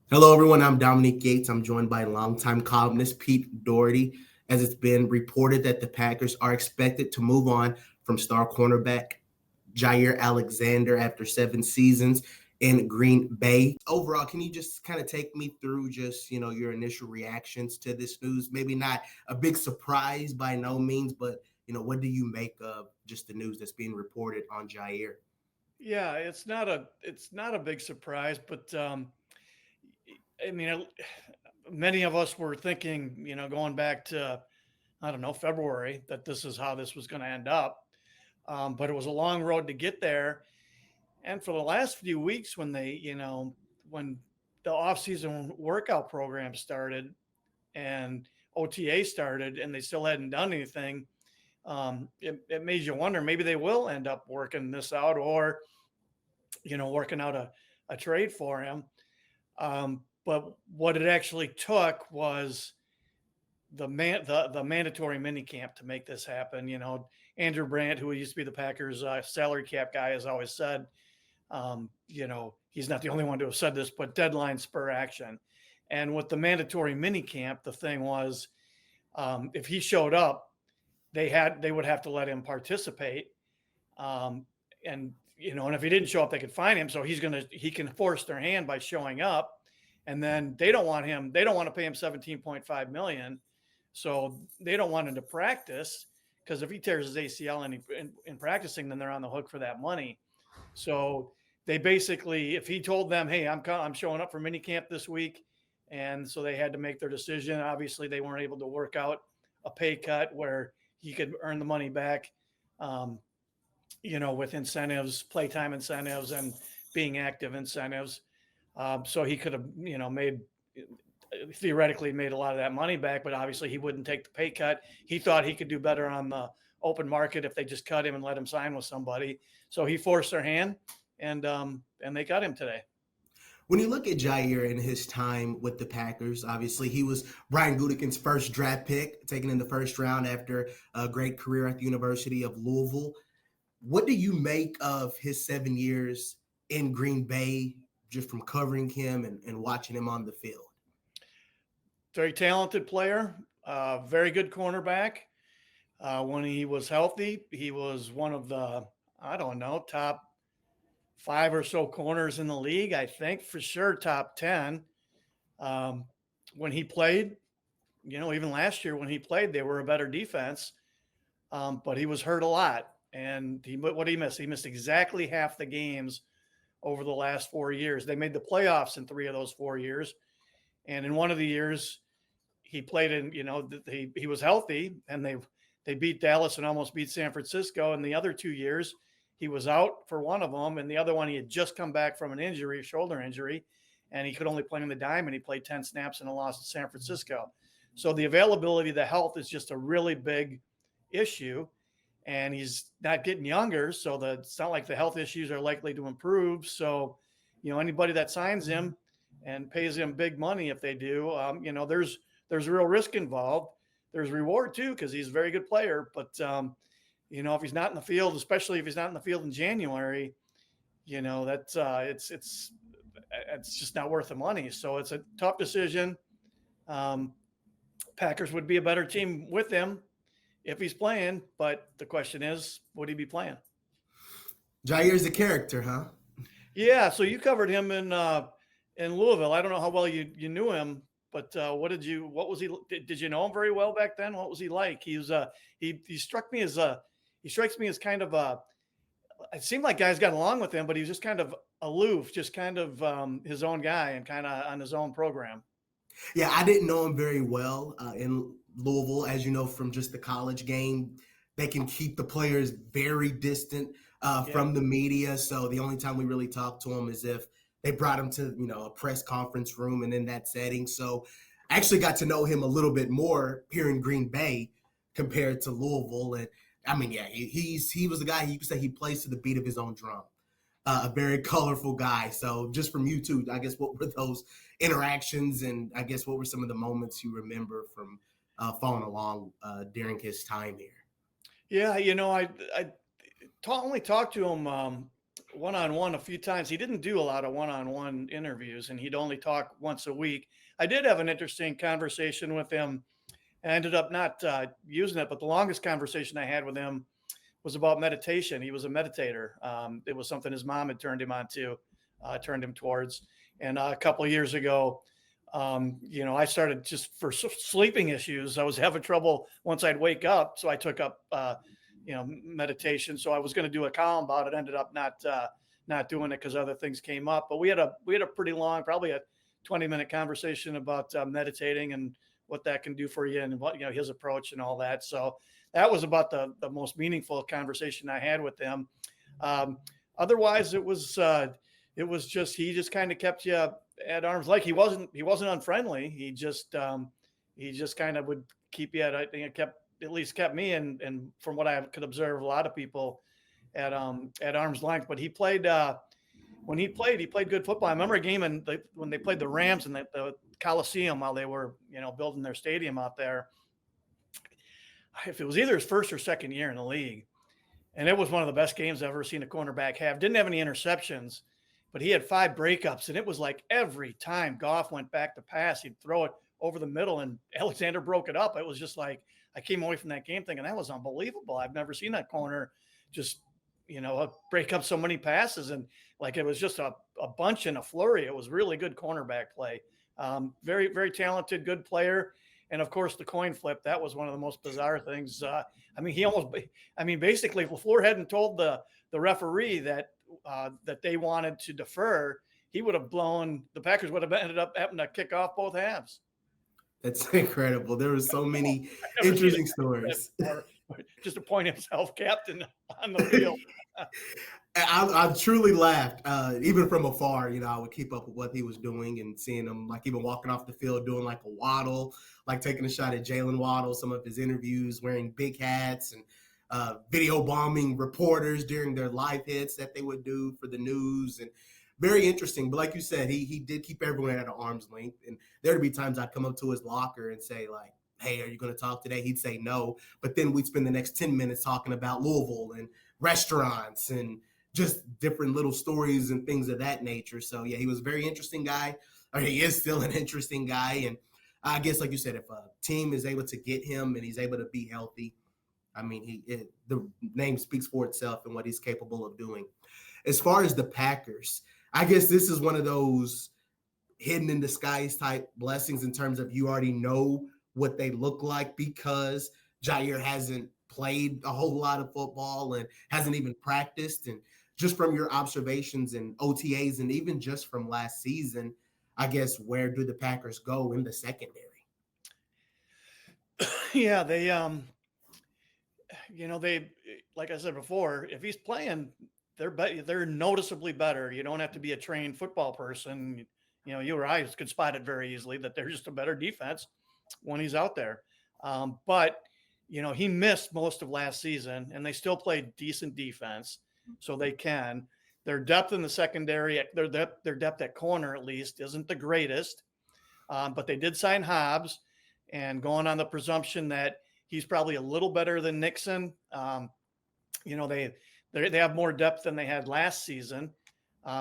Hello, everyone. I'm Dominic Gates. I'm joined by longtime columnist Pete Doherty. As it's been reported that the Packers are expected to move on from star cornerback Jaire Alexander after 7 seasons in Green Bay. Overall, can you just kind of take me through just your initial reactions to this news? Maybe not a big surprise by no means, but what do you make of just the news that's being reported on Jaire? Yeah, it's not a big surprise, but I mean, many of us were thinking, going back to I don't know February, that this is how this was going to end up. But it was a long road to get there, and for the last few weeks, when the off-season workout program started and OTA started, and they still hadn't done anything, it made you wonder maybe they will end up working this out, or working out a trade for him. But what it actually took was the mandatory mini camp to make this happen. Andrew Brandt, who used to be the Packers salary cap guy, has always said, he's not the only one to have said this, but deadline spur action. And with the mandatory mini camp, the thing was, if he showed up, they would have to let him participate. Um, and if he didn't show up, they could fine him. So he can force their hand by showing up, and then they don't want him. They don't want to pay him 17.5 million, so they don't want him to practice, because if he tears his ACL in practicing, then they're on the hook for that money. So they basically, if he told them, "Hey, I'm showing up for minicamp this week," and so they had to make their decision. Obviously, they weren't able to work out a pay cut where he could earn the money back. Um, with incentives, playtime incentives, and being active incentives. So he could have, made theoretically made a lot of that money back, but obviously he wouldn't take the pay cut. He thought he could do better on the open market if they just cut him and let him sign with somebody. So he forced their hand, and they got him today. When you look at Jair and his time with the Packers, obviously he was Brian Gutekunst's first draft pick, taken in the first round after a great career at the University of Louisville. What do you make of his 7 years in Green Bay, just from covering him and watching him on the field? Very talented player, very good cornerback. When he was healthy, he was one of the, I don't know, top five or so corners in the league. I think for sure top 10. Um, when he played, even last year when he played, they were a better defense, but he was hurt a lot. And what he missed? He missed exactly half the games over the last 4 years. They made the playoffs in 3 of those 4 years, and in one of the years he played in. He was healthy, and they beat Dallas and almost beat San Francisco. And the other 2 years he was out for one of them, and the other one he had just come back from an injury, a shoulder injury, and he could only play in the dime, and he played 10 snaps in a loss to San Francisco. So the availability, the health is just a really big issue, and he's not getting younger, so it's not like the health issues are likely to improve. So, anybody that signs him and pays him big money, if they do, there's real risk involved. There's reward too, because he's a very good player. But if he's not in the field, especially if he's not in the field in January, that's it's just not worth the money. So it's a tough decision. Um, Packers would be a better team with him if he's playing, but the question is, would he be playing? Jair's a character, huh? Yeah, so you covered him in Louisville. I don't know how well you knew him, but what was he? Did you know him very well back then? What was he like? He strikes me as kind of a. It seemed like guys got along with him, but he was just kind of aloof, just kind of his own guy and kind of on his own program. Yeah, I didn't know him very well in Louisville. As you know from just the college game, they can keep the players very distant Yeah. from the media. So the only time we really talk to him is if they brought him to a press conference room and in that setting. So I actually got to know him a little bit more here in Green Bay compared to Louisville. And I mean, yeah, he was a guy you could say he plays to the beat of his own drum, a very colorful guy. So just from you too, I guess what were those interactions, and I guess what were some of the moments you remember from following along during his time here? Yeah, I only talked to him one-on-one a few times. He didn't do a lot of one-on-one interviews, and he'd only talk once a week. I did have an interesting conversation with him. I ended up not using it, but the longest conversation I had with him was about meditation. He was a meditator. It was something his mom had turned him onto, turned him towards. And a couple of years ago, I started just for sleeping issues. I was having trouble once I'd wake up. So I took up, meditation. So I was going to do a column about it. Ended up not doing it because other things came up. But we had a pretty long, probably a 20-minute conversation about meditating and what that can do for you and what, his approach and all that. So that was about the most meaningful conversation I had with him. Otherwise it was just, he just kind of kept you at arm's length. He wasn't unfriendly. He just kind of would keep you at least kept me. And from what I could observe, a lot of people at arm's length, but he played, when he played good football. I remember a game when they played the Rams in the Coliseum while they were, building their stadium out there. If it was either his first or second year in the league, and it was one of the best games I've ever seen a cornerback have. Didn't have any interceptions, but he had 5 breakups, and it was like every time Goff went back to pass, he'd throw it over the middle, and Alexander broke it up. It was just like, I came away from that game thinking that was unbelievable. I've never seen that corner just, break up so many passes, and like it was just a bunch and a flurry. It was really good cornerback play. Very, very talented, good player. And of course, the coin flip, that was one of the most bizarre things. Basically, if LaFleur hadn't told the referee that they wanted to defer, the Packers would have ended up having to kick off both halves. That's incredible. There were so many interesting stories. Just to point himself captain on the field. I truly laughed, even from afar. I would keep up with what he was doing and seeing him, like even walking off the field, doing like a waddle, like taking a shot at Jalen Waddle, some of his interviews, wearing big hats and video bombing reporters during their live hits that they would do for the news. And very interesting. But like you said, he did keep everyone at an arm's length. And there'd be times I'd come up to his locker and say, like, hey, are you going to talk today? He'd say no. But then we'd spend the next 10 minutes talking about Louisville and restaurants and just different little stories and things of that nature. So, yeah, he was a very interesting guy. Or he is still an interesting guy. And I guess, like you said, if a team is able to get him and he's able to be healthy, the name speaks for itself and what he's capable of doing. As far as the Packers, I guess this is one of those hidden in disguise type blessings in terms of you already know what they look like because Jaire hasn't played a whole lot of football and hasn't even practiced. And just from your observations and OTAs and even just from last season, I guess, where do the Packers go in the secondary? Yeah, they like I said before, if he's playing, they're noticeably better. You don't have to be a trained football person. You or I could spot it very easily that they're just a better defense when he's out there. But he missed most of last season, and they still played decent defense, so they can. Their depth in the secondary, their depth at corner at least, isn't the greatest. But they did sign Hobbs, and going on the presumption that he's probably a little better than Nixon. They have more depth than they had last season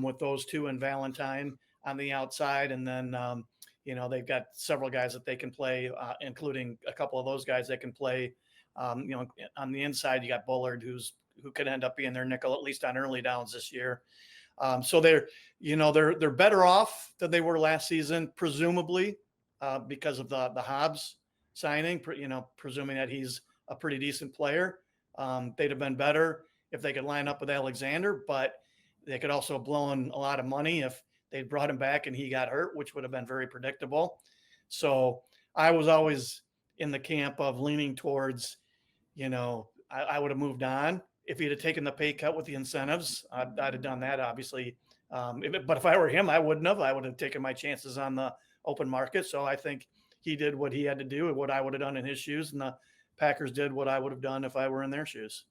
with those two and Valentine on the outside, and then they've got several guys that they can play, including a couple of those guys that can play. On the inside, you got Bullard, who could end up being their nickel at least on early downs this year. So they're better off than they were last season, presumably because of the Hobbs signing. Presuming that he's a pretty decent player, they'd have been better if they could line up with Alexander, but they could also have blown a lot of money if they brought him back and he got hurt, which would have been very predictable. So I was always in the camp of leaning towards, I would have moved on. If he'd have taken the pay cut with the incentives, I'd have done that, obviously. But if I were him, I wouldn't have. I would have taken my chances on the open market. So I think he did what he had to do and what I would have done in his shoes. And the Packers did what I would have done if I were in their shoes.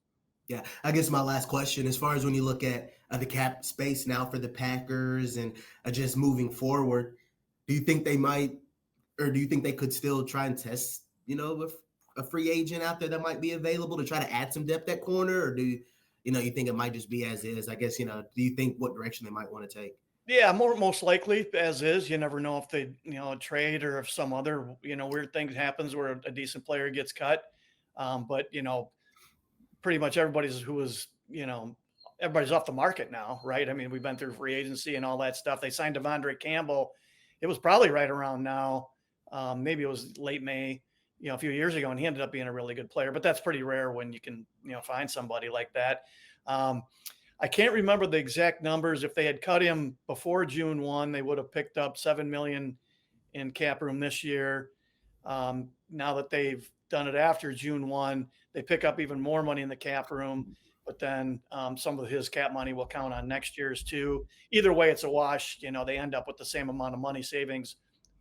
Yeah, I guess my last question, as far as when you look at the cap space now for the Packers and just moving forward, do you think they might, or do you think they could still try and test, with a free agent out there that might be available to try to add some depth at corner? Or do you think it might just be as is? I guess, do you think what direction they might want to take? Yeah, most likely as is. You never know if they, trade or if some other, weird thing happens where a decent player gets cut. But pretty much everybody's off the market now, right? I mean, we've been through free agency and all that stuff. They signed Devondre Campbell. It was probably right around now. Maybe it was late May, a few years ago, and he ended up being a really good player. But that's pretty rare when you can, find somebody like that. I can't remember the exact numbers. If they had cut him before June 1, they would have picked up $7 million in cap room this year. Now that they've done it after June 1, they pick up even more money in the cap room, but then some of his cap money will count on next year's too. Either way, it's a wash. They end up with the same amount of money savings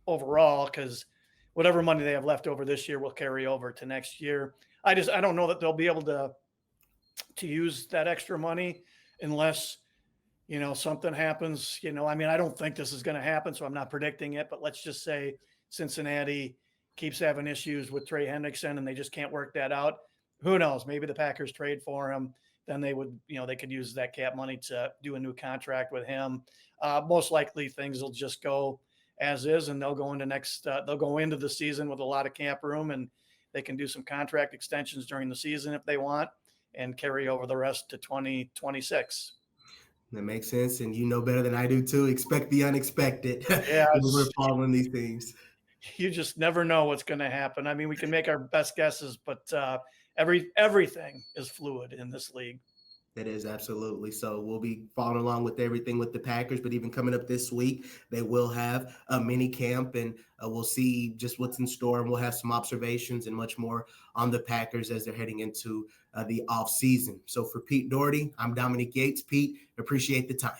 overall because whatever money they have left over this year will carry over to next year. I don't know that they'll be able to use that extra money unless something happens. I mean, I don't think this is going to happen, so I'm not predicting it, but let's just say Cincinnati keeps having issues with Trey Hendrickson and they just can't work that out. Who knows? Maybe the Packers trade for him. Then they would, they could use that cap money to do a new contract with him. Most likely things will just go as is, and they'll go into the season with a lot of cap room, and they can do some contract extensions during the season if they want and carry over the rest to 2026. That makes sense. And better than I do too. Expect the unexpected. Yeah. We're following these things. You just never know what's going to happen. I mean, we can make our best guesses, but everything is fluid in this league. That is absolutely. So we'll be following along with everything with the Packers, but even coming up this week, they will have a mini camp and we'll see just what's in store, and we'll have some observations and much more on the Packers as they're heading into the off season. So for Pete Doherty, I'm Dominic Yates. Pete, appreciate the time.